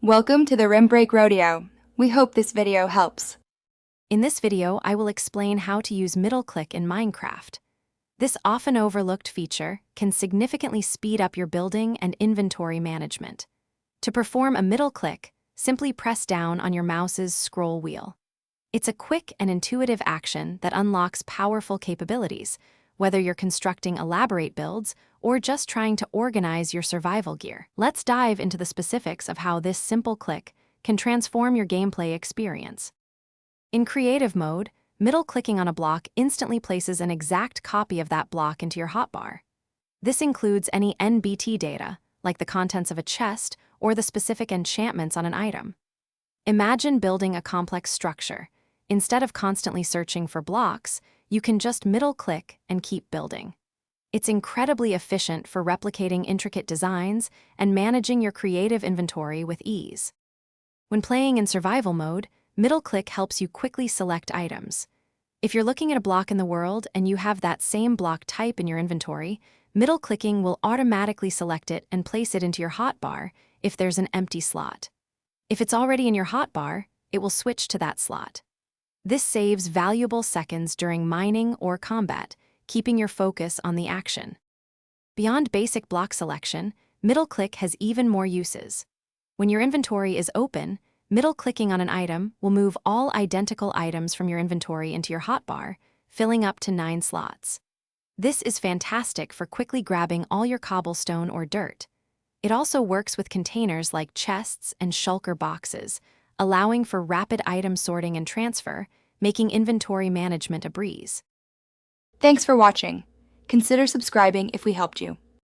Welcome to the Rim Break Rodeo. We hope this video helps. In this video, I will explain how to use middle click in Minecraft. This often overlooked feature can significantly speed up your building and inventory management. To perform a middle click, simply press down on your mouse's scroll wheel. It's a quick and intuitive action that unlocks powerful capabilities, whether you're constructing elaborate builds or just trying to organize your survival gear. Let's dive into the specifics of how this simple click can transform your gameplay experience. In creative mode, middle-clicking on a block instantly places an exact copy of that block into your hotbar. This includes any NBT data, like the contents of a chest or the specific enchantments on an item. Imagine building a complex structure. Instead of constantly searching for blocks, you can just middle-click and keep building. It's incredibly efficient for replicating intricate designs and managing your creative inventory with ease. When playing in survival mode, middle-click helps you quickly select items. If you're looking at a block in the world and you have that same block type in your inventory, middle-clicking will automatically select it and place it into your hotbar if there's an empty slot. If it's already in your hotbar, it will switch to that slot. This saves valuable seconds during mining or combat, keeping your focus on the action. Beyond basic block selection, middle-click has even more uses. When your inventory is open, middle-clicking on an item will move all identical items from your inventory into your hotbar, filling up to 9 slots. This is fantastic for quickly grabbing all your cobblestone or dirt. It also works with containers like chests and shulker boxes, allowing for rapid item sorting and transfer, making inventory management a breeze. Thanks for watching. Consider subscribing if we helped you.